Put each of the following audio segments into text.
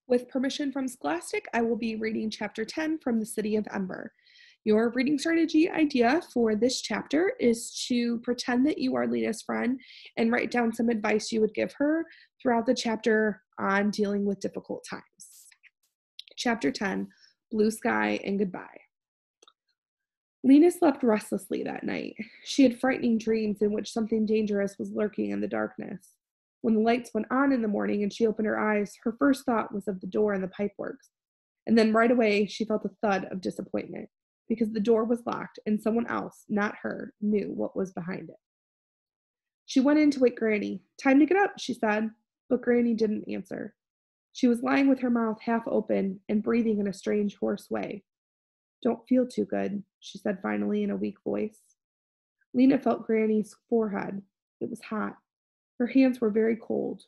With permission from Scholastic, I will be reading Chapter 10 from the City of Ember. Your reading strategy idea for this chapter is to pretend that you are Lina's friend and write down some advice you would give her throughout the chapter on dealing with difficult times. Chapter 10, Blue Sky and Goodbye. Lina slept restlessly that night. She had frightening dreams in which something dangerous was lurking in the darkness. When the lights went on in the morning and she opened her eyes, her first thought was of the door in the pipeworks. And then right away, she felt a thud of disappointment because the door was locked and someone else, not her, knew what was behind it. She went in to wake Granny. "Time to get up," she said, but Granny didn't answer. She was lying with her mouth half open and breathing in a strange, hoarse way. "Don't feel too good," she said finally in a weak voice. Lina felt Granny's forehead. It was hot. Her hands were very cold.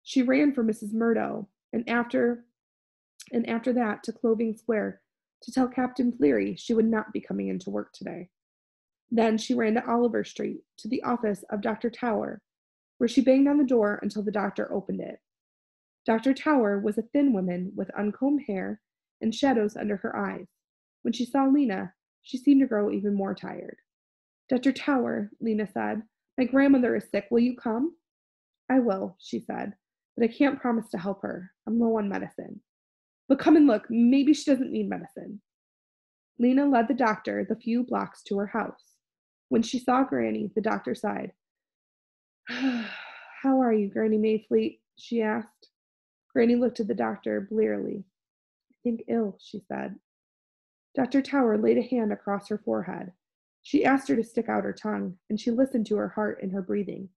She ran for Mrs. Murdo, and after that to Clothing Square to tell Captain Cleary she would not be coming into work today. Then she ran to Oliver Street, to the office of Dr. Tower, where she banged on the door until the doctor opened it. Dr. Tower was a thin woman with uncombed hair and shadows under her eyes. When she saw Lina, she seemed to grow even more tired. "Dr. Tower," Lina said, "my grandmother is sick. Will you come?" "I will," she said, "but I can't promise to help her. I'm low on medicine." "But come and look. Maybe she doesn't need medicine." Lina led the doctor the few blocks to her house. When she saw Granny, the doctor sighed. "How are you, Granny Mayfleet?" she asked. Granny looked at the doctor blearily. "I think ill," she said. Dr. Tower laid a hand across her forehead. She asked her to stick out her tongue, and she listened to her heart and her breathing.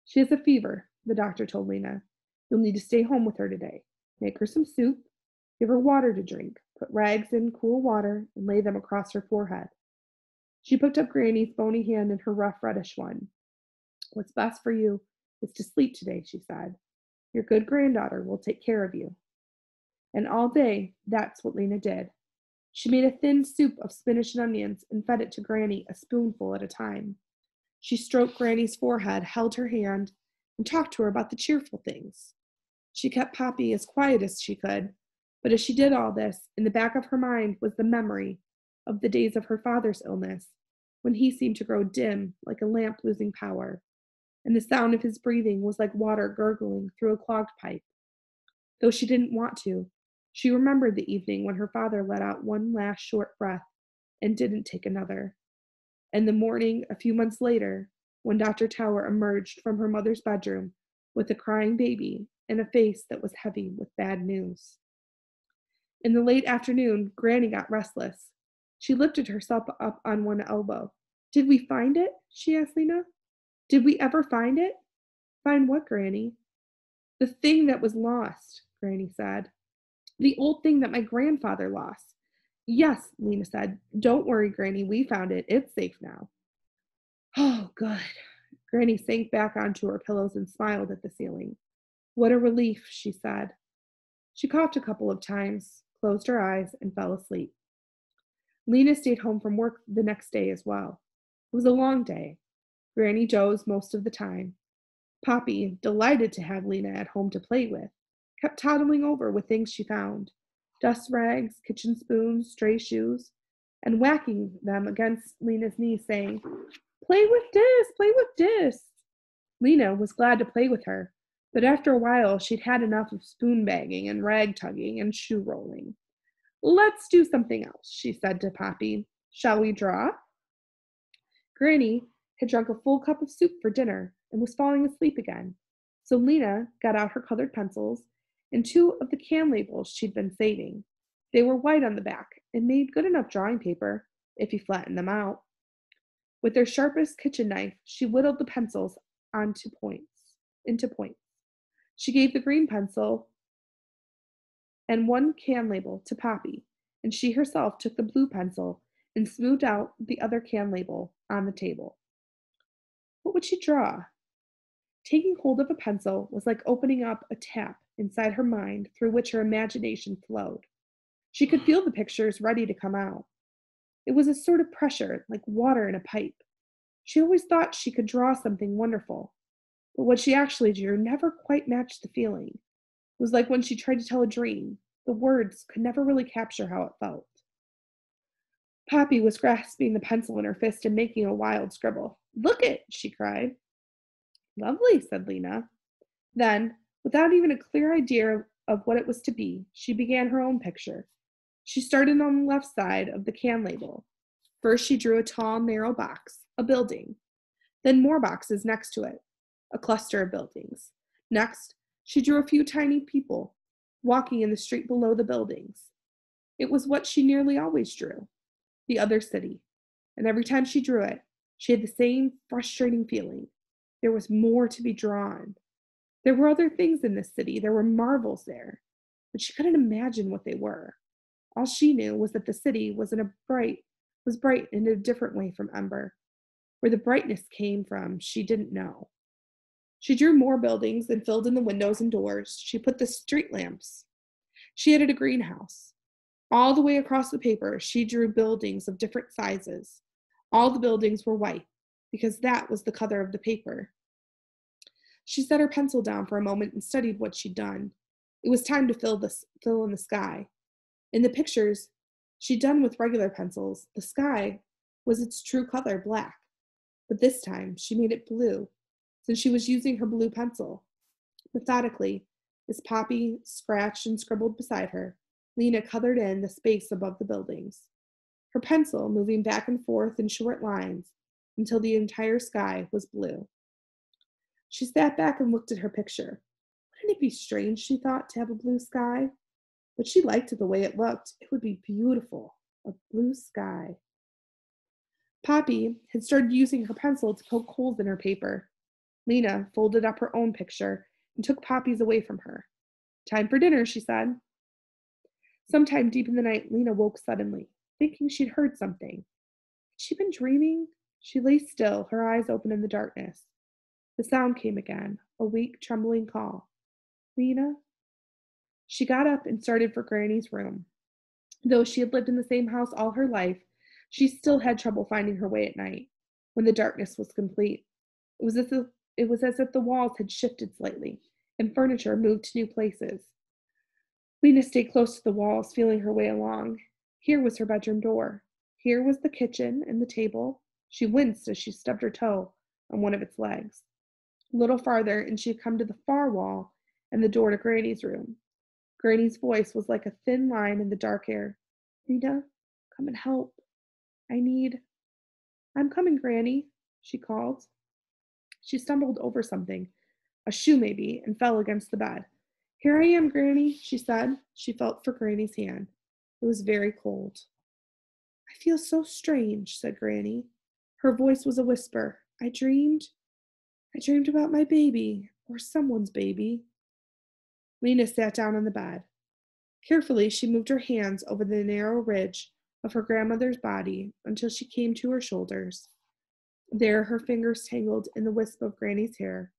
"She has a fever," the doctor told Lina. "You'll need to stay home with her today. Make her some soup, give her water to drink, put rags in cool water, and lay them across her forehead." She picked up Granny's bony hand in her rough reddish one. "What's best for you is to sleep today," she said. "Your good granddaughter will take care of you." And all day, that's what Lina did. She made a thin soup of spinach and onions and fed it to Granny a spoonful at a time. She stroked Granny's forehead, held her hand, and talked to her about the cheerful things. She kept Poppy as quiet as she could, but as she did all this, in the back of her mind was the memory of the days of her father's illness, when he seemed to grow dim like a lamp losing power, and the sound of his breathing was like water gurgling through a clogged pipe. Though she didn't want to, she remembered the evening when her father let out one last short breath and didn't take another, and the morning a few months later when Dr. Tower emerged from her mother's bedroom with a crying baby and a face that was heavy with bad news. In the late afternoon, Granny got restless. She lifted herself up on one elbow. "Did we find it?" she asked Lina. "Did we ever find it?" "Find what, Granny?" "The thing that was lost," Granny said. "The old thing that my grandfather lost." "Yes," Lina said. "Don't worry, Granny, we found it. It's safe now." "Oh, good." Granny sank back onto her pillows and smiled at the ceiling. "What a relief," she said. She coughed a couple of times, closed her eyes, and fell asleep. Lina stayed home from work the next day as well. It was a long day. Granny dozed most of the time. Poppy, delighted to have Lina at home to play with, kept toddling over with things she found, dust rags, kitchen spoons, stray shoes, and whacking them against Lina's knees, saying, "Play with this, play with this." Lina was glad to play with her, but after a while she'd had enough of spoon bagging and rag tugging and shoe rolling. "Let's do something else," she said to Poppy. "Shall we draw?" Granny had drunk a full cup of soup for dinner and was falling asleep again, so Lina got out her colored pencils and two of the can labels she'd been saving. They were white on the back and made good enough drawing paper if you flattened them out. With her sharpest kitchen knife, she whittled the pencils into points. She gave the green pencil and one can label to Poppy, and she herself took the blue pencil and smoothed out the other can label on the table. What would she draw? Taking hold of a pencil was like opening up a tap inside her mind through which her imagination flowed. She could feel the pictures ready to come out. It was a sort of pressure, like water in a pipe. She always thought she could draw something wonderful, but what she actually drew never quite matched the feeling. It was like when she tried to tell a dream. The words could never really capture how it felt. Poppy was grasping the pencil in her fist and making a wild scribble. Look it, she cried. Lovely, said Lina. Then, without even a clear idea of what it was to be, she began her own picture. She started on the left side of the can label. First, she drew a tall, narrow box, a building. Then more boxes next to it, a cluster of buildings. Next, she drew a few tiny people walking in the street below the buildings. It was what she nearly always drew, the other city. And every time she drew it, she had the same frustrating feeling. There was more to be drawn. There were other things in this city. There were marvels there, but she couldn't imagine what they were. All she knew was that the city was bright in a different way from Ember. Where the brightness came from, she didn't know. She drew more buildings and filled in the windows and doors. She put the street lamps. She added a greenhouse. All the way across the paper, she drew buildings of different sizes. All the buildings were white, because that was the color of the paper. She set her pencil down for a moment and studied what she'd done. It was time to fill in the sky. In the pictures she'd done with regular pencils, the sky was its true color, black. But this time she made it blue, since she was using her blue pencil. Methodically, as Poppy scratched and scribbled beside her, Lina colored in the space above the buildings, her pencil moving back and forth in short lines until the entire sky was blue. She sat back and looked at her picture. Wouldn't it be strange, she thought, to have a blue sky? But she liked it the way it looked. It would be beautiful, a blue sky. Poppy had started using her pencil to poke holes in her paper. Lina folded up her own picture and took Poppy's away from her. Time for dinner, she said. Sometime deep in the night, Lina woke suddenly, thinking she'd heard something. Had she been dreaming? She lay still, her eyes open in the darkness. The sound came again, a weak, trembling call. Lina? She got up and started for Granny's room. Though she had lived in the same house all her life, she still had trouble finding her way at night, when the darkness was complete. It was as if the walls had shifted slightly, and furniture moved to new places. Lina stayed close to the walls, feeling her way along. Here was her bedroom door. Here was the kitchen and the table. She winced as she stubbed her toe on one of its legs. A little farther, and she had come to the far wall and the door to Granny's room. Granny's voice was like a thin line in the dark air. Lina, come and help. I'm coming, Granny, she called. She stumbled over something, a shoe maybe, and fell against the bed. Here I am, Granny, she said. She felt for Granny's hand. It was very cold. I feel so strange, said Granny. Her voice was a whisper. I dreamed about my baby, or someone's baby. Lina sat down on the bed. Carefully, she moved her hands over the narrow ridge of her grandmother's body until she came to her shoulders. There, her fingers tangled in the wisp of Granny's hair.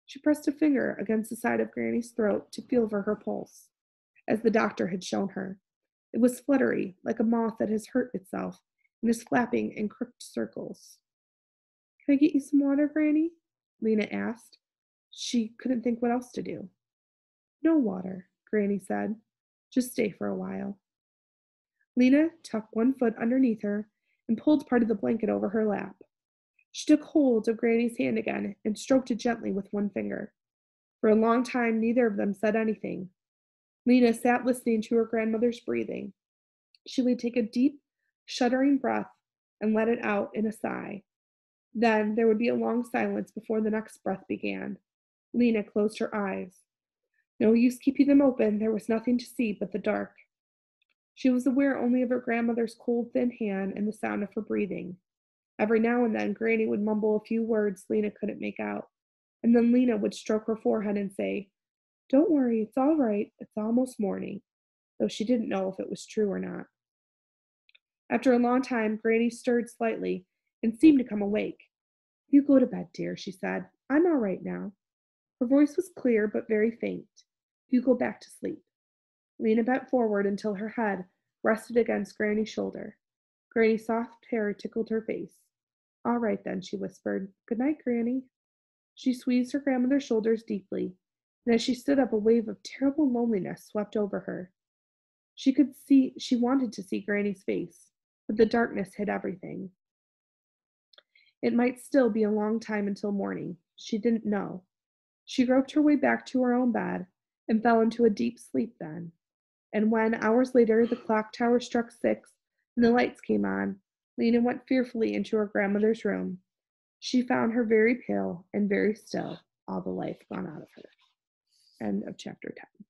She pressed a finger against the side of Granny's throat to feel for her pulse, as the doctor had shown her. It was fluttery, like a moth that has hurt itself and is flapping in crooked circles. Can I get you some water, Granny? Lina asked. She couldn't think what else to do. No water, Granny said. Just stay for a while. Lina tucked one foot underneath her and pulled part of the blanket over her lap. She took hold of Granny's hand again and stroked it gently with one finger. For a long time, neither of them said anything. Lina sat listening to her grandmother's breathing. She would take a deep, shuddering breath and let it out in a sigh. Then there would be a long silence before the next breath began. Lina closed her eyes. No use keeping them open. There was nothing to see but the dark. She was aware only of her grandmother's cold, thin hand and the sound of her breathing. Every now and then, Granny would mumble a few words Lina couldn't make out, and then Lina would stroke her forehead and say, Don't worry, it's all right, it's almost morning, though she didn't know if it was true or not. After a long time, Granny stirred slightly and seemed to come awake. You go to bed, dear, she said. I'm all right now. Her voice was clear but very faint. You go back to sleep. Lina bent forward until her head rested against Granny's shoulder. Granny's soft hair tickled her face. All right then, she whispered. Good night, Granny. She squeezed her grandmother's shoulders deeply, and as she stood up, a wave of terrible loneliness swept over her. She wanted to see Granny's face, but the darkness hid everything. It might still be a long time until morning. She didn't know. She groped her way back to her own bed and fell into a deep sleep then. And when, hours later, the clock tower struck 6 and the lights came on, Lena went fearfully into her grandmother's room. She found her very pale and very still, all the life gone out of her. End of chapter 10.